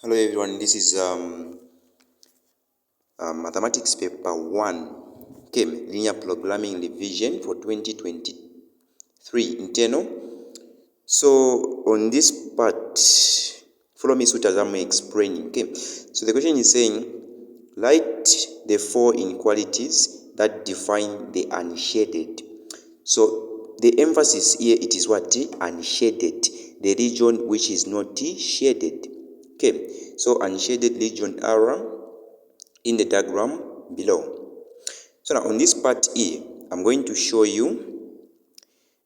Hello everyone, this is mathematics paper 1, okay, linear programming revision for 2023 internal. So on this part, follow me suit as I'm explaining. Okay, so the question is saying write the 4 inequalities that define the unshaded. So the emphasis here, it is what? Unshaded, the region which is not shaded. Okay, so unshaded region are in the diagram below. So now on this part here, I'm going to show you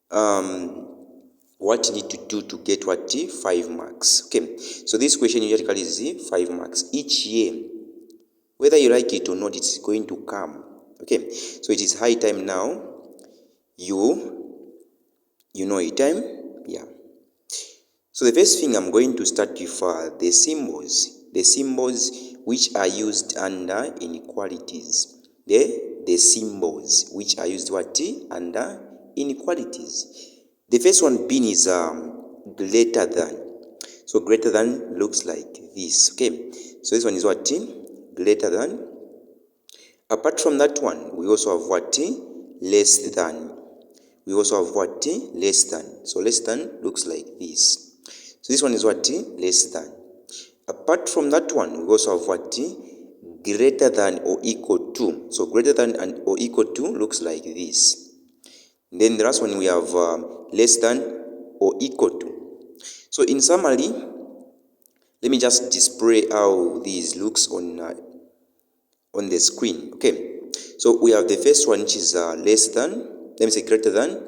what you need to do to get what? 5 marks. Okay, so this question usually is 5 marks each year. Whether you like it or not, it's going to come. Okay, so it is high time now you know it time. Yeah. So the first thing I'm going to start with the symbols which are used under inequalities. The symbols which are used what? Under inequalities. The first one being is greater than. So greater than looks like this. Okay, so this one is what? Greater than. Apart from that one, we also have what? Less than. We also have what? Less than. So less than looks like this. So this one is what? Less than. Apart from that one, we also have what? Greater than or equal to. So greater than and or equal to looks like this. Then the last one we have less than or equal to. So in summary, let me just display how this looks on the screen. Okay, so we have the first one which is less than. Let me say greater than,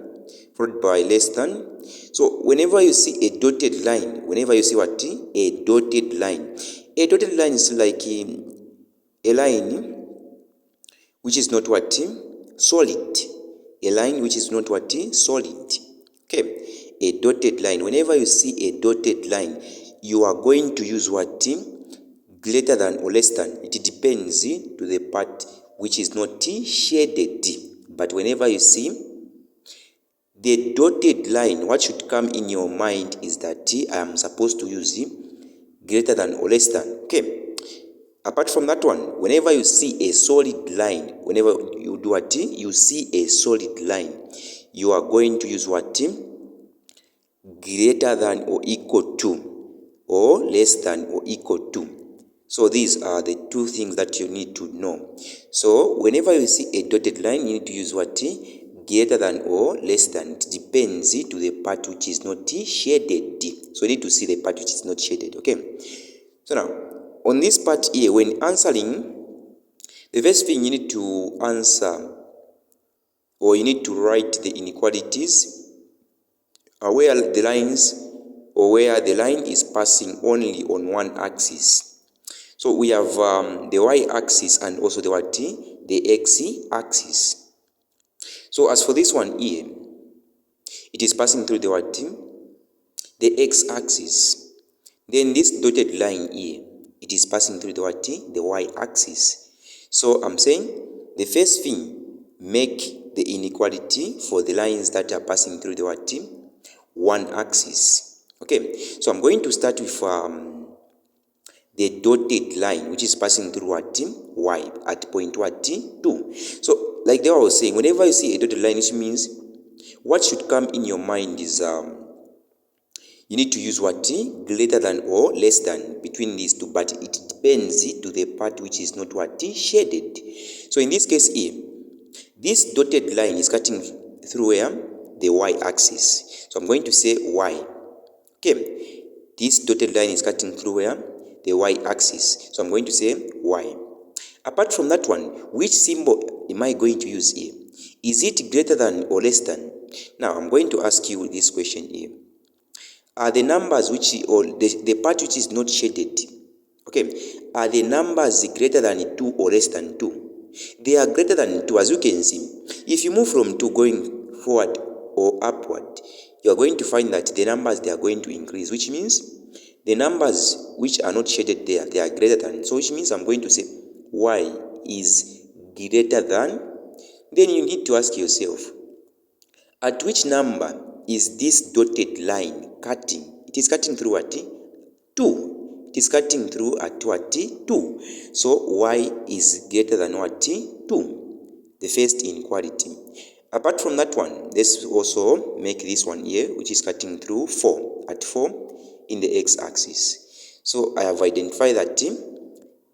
followed by less than. So whenever you see a dotted line, whenever you see what? A dotted line. A dotted line is like a line which is not what? Solid. A line which is not what? Solid. Okay, a dotted line. Whenever you see a dotted line, you are going to use what? Greater than or less than. It depends to the part which is not shaded. But whenever you see the dotted line, what should come in your mind is that I am supposed to use greater than or less than. Okay. Apart from that one, whenever you see a solid line, whenever you do what? You see a solid line, you are going to use what? Greater than or equal to, or less than or equal to. So these are the two things that you need to know. So whenever you see a dotted line, you need to use what? Greater than or less than. It depends to the part which is not shaded. So you need to see the part which is not shaded. Okay. So now, on this part here, when answering, the first thing you need to answer, or you need to write the inequalities where the lines, or where the line is passing only on one axis. So we have the y-axis and also the what? The x-axis. So as for this one here, it is passing through the what? The x-axis. Then this dotted line here, it is passing through the what? The y-axis. So I'm saying the first thing, make the inequality for the lines that are passing through the what? One axis. Okay, so I'm going to start with the dotted line which is passing through what? Y at point what? 2. So like I was saying, whenever you see a dotted line, which means what should come in your mind is you need to use what? Greater than or less than between these two, but it depends to the part which is not what? Shaded. So in this case here, this dotted line is cutting through where? The y-axis. So I'm going to say y. Okay, this dotted line is cutting through where? The y-axis. So I'm going to say y. Apart from that one, which symbol am I going to use here? Is it greater than or less than? Now I'm going to ask you this question here. Are the numbers which, or the part which is not shaded, okay, are the numbers greater than 2 or less than 2? They are greater than 2, as you can see. If you move from 2 going forward or upward, you are going to find that the numbers, they are going to increase, which means the numbers which are not shaded there, they are greater than. So which means I'm going to say y is greater than. Then you need to ask yourself, at which number is this dotted line cutting? It is cutting through what? 2. It is cutting through at what? 2. So y is greater than what? 2. The first inequality. Apart from that one, let's also make this one here, which is cutting through 4 at 4 in the x-axis. So I have identified that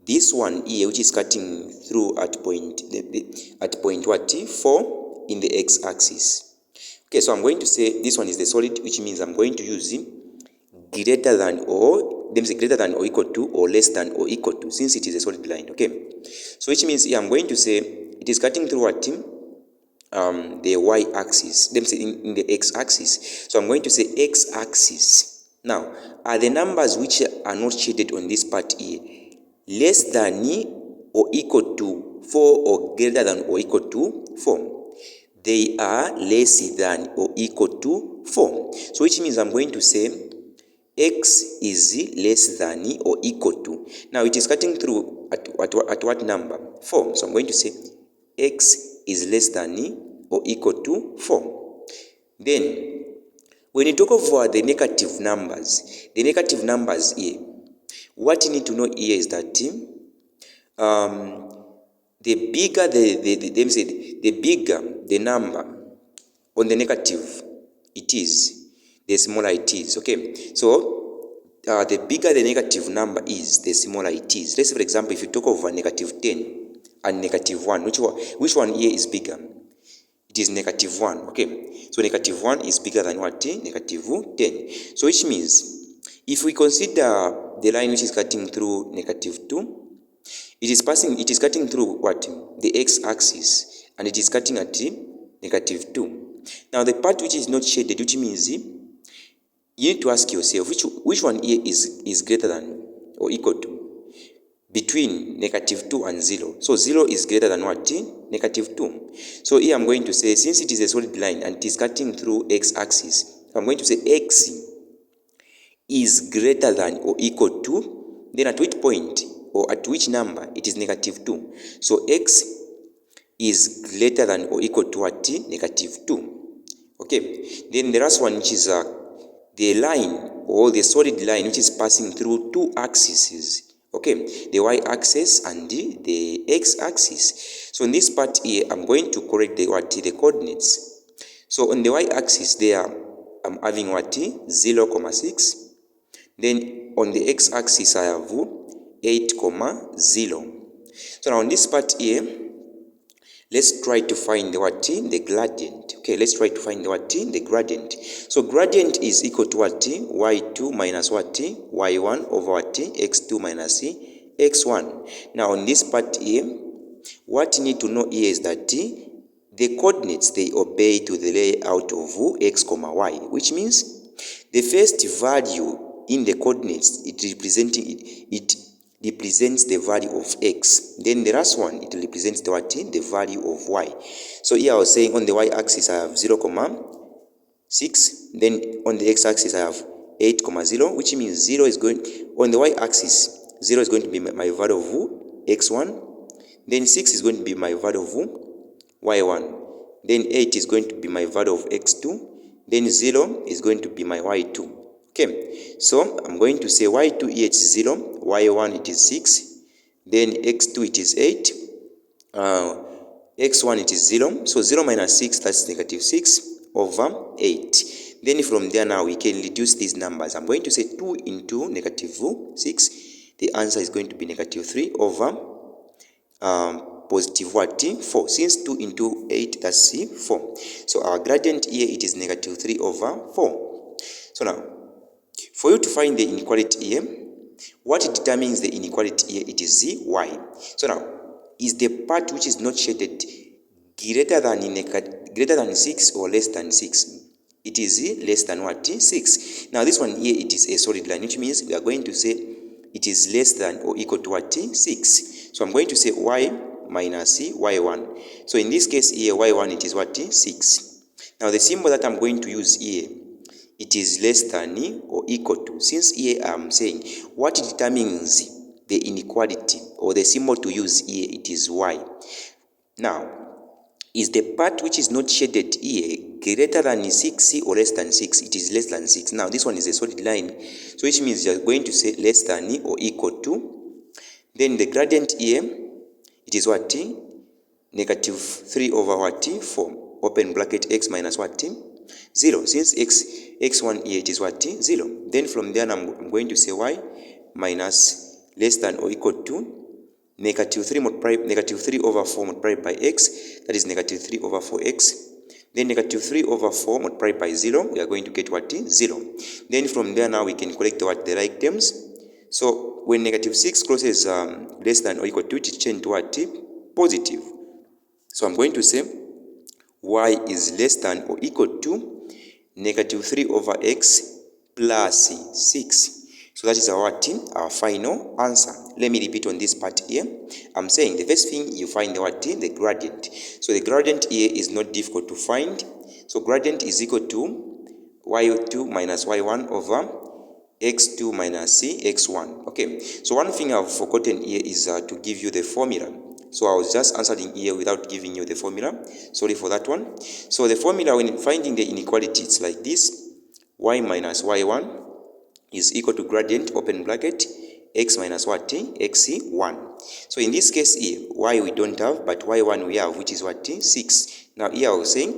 this one here, which is cutting through at point what? 4 in the x-axis. Okay, so I'm going to say this one is the solid, which means I'm going to use greater than or, let me say greater than or equal to or less than or equal to, since it is a solid line. Okay, so which means here I'm going to say it is cutting through what? The y-axis, let me say in the x-axis. So I'm going to say x-axis. Now, are the numbers which are not shaded on this part here less than or equal to 4 or greater than or equal to 4? They are less than or equal to 4. So which means I'm going to say x is less than or equal to. Now it is cutting through at what number? 4. So I'm going to say x is less than or equal to 4. Then, when you talk of the negative numbers here, what you need to know here is that the bigger the bigger the number on the negative it is, the smaller it is. Okay, so the bigger the negative number is, the smaller it is. Let's say, for example, if you talk of negative 10 and negative 1, which one here is bigger? It is negative 1. Okay, so negative 1 is bigger than what? Negative 10. So which means if we consider the line which is cutting through negative 2, it is cutting through what? The x-axis, and it is cutting at negative 2. Now the part which is not shaded, which means you need to ask yourself which one here is greater than or equal to between negative 2 and 0. So 0 is greater than what? Negative 2. So here I'm going to say, since it is a solid line and it is cutting through x-axis, I'm going to say x is greater than or equal to, then at which point or at which number it is negative 2. So x is greater than or equal to what? Negative 2. Okay, then the last one, which is the line or the solid line which is passing through two axes. Okay, the y-axis and the x-axis. So in this part here, I'm going to correct the coordinates. So on the y-axis there, I'm having what? 0,6. Then on the x-axis I have 8,0. So now on this part here, let's try to find the gradient. Okay, let's try to find the gradient. So gradient is equal to what? Y2 minus what? Y1 over what? X2 minus X1. Now on this part here, what you need to know here is that the coordinates, they obey to the layout of x, y, which means the first value in the coordinates, it represents the value of x. Then the last one, it represents the value of y. So here I was saying on the y-axis I have 0,6. Then on the x-axis I have 8,0, which means 0 is going, on the y-axis, 0 is going to be my value of x1. Then 6 is going to be my value of y1. Then 8 is going to be my value of x2. Then 0 is going to be my y2. Okay, so I'm going to say y2 here is 0, y1 it is 6, then x2 it is 8, x1 it is 0, so 0 minus 6, that's negative 6 over 8. Then from there now we can reduce these numbers. I'm going to say 2 into negative 6, the answer is going to be negative 3 over positive what? 4. Since 2 into 8, that's 4. So our gradient here, it is negative 3 over 4. So now, for you to find the inequality here, what determines the inequality here, it is y. So now, is the part which is not shaded greater than 6 or less than 6? It is less than what? 6. Now this one here, it is a solid line, which means we are going to say it is less than or equal to what? 6. So I'm going to say y minus y1. So in this case here, y1 it is what? 6. Now the symbol that I'm going to use here, it is less than or equal to. Since here I'm saying what determines the inequality or the symbol to use here, it is y. Now, is the part which is not shaded here greater than 6 or less than 6? It is less than 6. Now this one is a solid line, so which means you are going to say less than or equal to. Then the gradient here, it is what? Negative 3 over what? 4. Open bracket x minus what? 0. Since x1 here, it is what? 0. Then from there I'm going to say y minus less than or equal to negative 3 over 4 multiplied by x, that is negative 3 over 4x. Then negative 3 over 4 multiplied by 0, we are going to get what? 0. Then from there now we can collect what? The like terms. So when negative 6 crosses less than or equal to, it changes to what? Positive. So I'm going to say y is less than or equal to negative 3 over x plus 6. So that is our final answer. Let me repeat on this part here. I'm saying the first thing you find the gradient. So the gradient here is not difficult to find. So gradient is equal to y2 minus y1 over x2 minus x1. Okay. So one thing I've forgotten here is to give you the formula. So I was just answering here without giving you the formula. Sorry for that one. So the formula when finding the inequality, it's like this. Y minus y1 is equal to gradient, open bracket, x minus what? x1. So in this case here, y we don't have, but y1 we have, which is what? 6. Now here I was saying,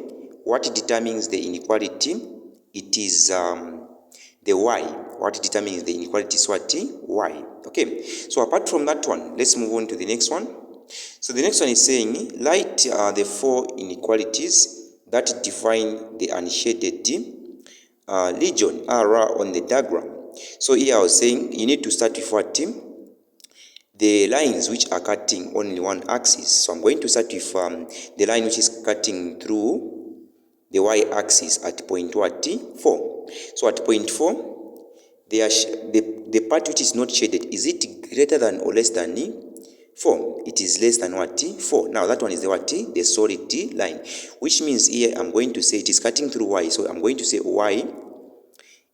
what determines the inequality? It is the y. What determines the inequality is what? Y. Okay. So apart from that one, let's move on to the next one. So the next one is saying, write the 4 inequalities that define the unshaded region R on the diagram. So here I was saying you need to start with what? The lines which are cutting only one axis. So I'm going to start with the line which is cutting through the y-axis at point what? 4. So at point 4, the part which is not shaded, is it greater than or less than 4? It is less than what? 4. Now that one is the what? The solid line, which means here I'm going to say it is cutting through y. So I'm going to say y,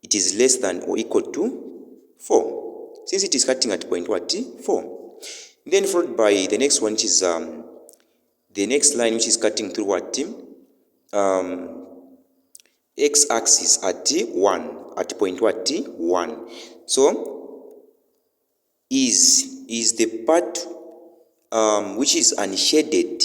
it is less than or equal to 4, since it is cutting at point what? 4. Then followed by the next one, which is the next line which is cutting through what? X-axis at 1, at point what? 1. So is the part which is unshaded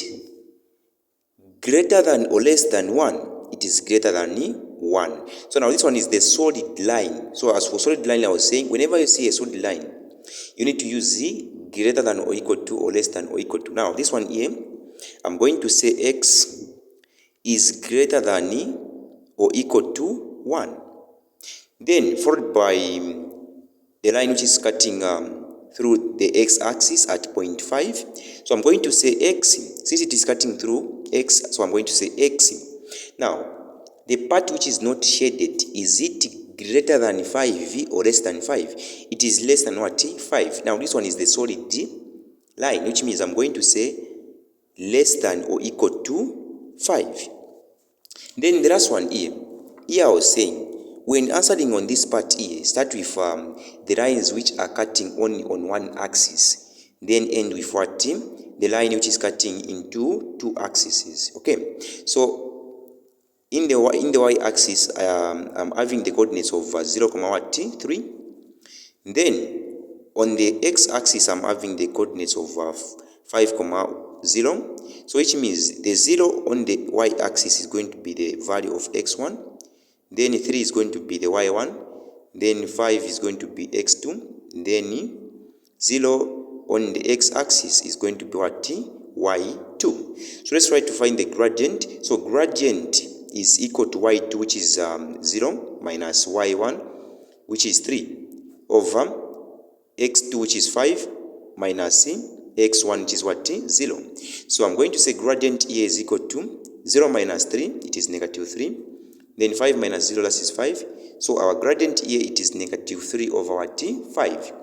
greater than or less than 1? It is greater than 1. So now this one is the solid line. So as for solid line, I was saying whenever you see a solid line, you need to use the greater than or equal to or less than or equal to. Now this one here, I'm going to say x is greater than or equal to 1. Then followed by the line which is cutting through the x-axis at point 5. So I'm going to say x, since it is cutting through x, so I'm going to say x. Now, the part which is not shaded, is it greater than 5 or less than 5? It is less than what? 5. Now, this one is the solid line, which means I'm going to say less than or equal to 5. Then the last one here I was saying, when answering on this part here, start with the lines which are cutting only on one axis, then end with what? The line which is cutting into 2 axes. Okay, so in the y-axis, I'm having the coordinates of 0, 3. Then on the x-axis, I'm having the coordinates of 5, 0. So which means the 0 on the y-axis is going to be the value of x1. Then 3 is going to be the y1. Then 5 is going to be x2. Then 0 on the x-axis is going to be what? y2. So let's try to find the gradient. So gradient is equal to y2, which is 0, minus y1, which is 3, over x2, which is 5, minus x1, which is what? 0. So I'm going to say gradient here is equal to 0 minus 3, it is negative 3. Then 5 minus 0, that is 5. So our gradient here, it is negative 3 over what? 5.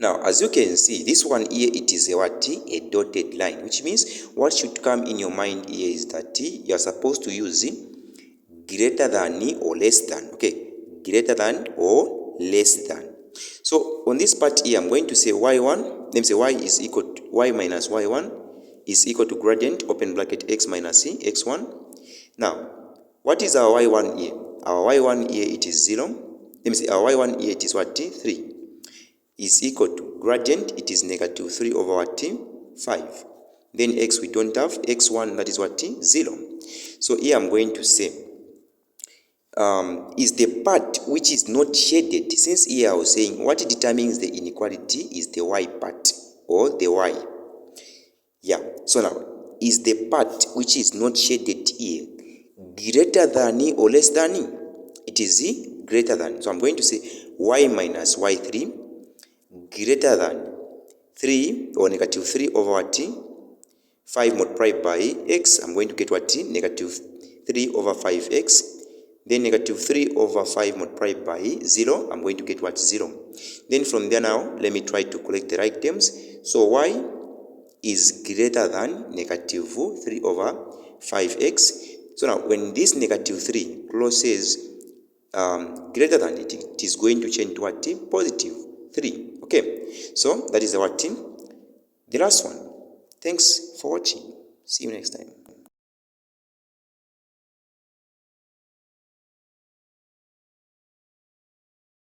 Now, as you can see, this one here, it is a what? A dotted line, which means what should come in your mind here is that you are supposed to use greater than or less than. Okay, greater than or less than. So on this part here, I'm going to say y1. Let me say y is equal to y minus y1 is equal to gradient, open bracket, x minus c, x1. Now, what is our y1 here? Our y1 here, it is 0. Let me see, our y1 here, it is what? 3. Is equal to gradient, it is negative 3 over what? 5. Then x we don't have, x1, that is what? 0. So here I'm going to say, is the part which is not shaded. Since here I was saying what determines the inequality is the y part, or the y. Yeah, so now, is the part which is not shaded here greater than or less than? It is greater than. So I'm going to say y minus y3 greater than 3 or negative 3 over what? 5 multiplied by x. I'm going to get what? Negative 3 over 5x. Then negative 3 over 5 multiplied by 0. I'm going to get what? 0. Then from there now, let me try to collect the right terms. So y is greater than negative 3 over 5x. So now, when this negative 3 crosses greater than it is going to change to what? Positive 3. Okay, so that is the what? The last one. Thanks for watching. See you next time.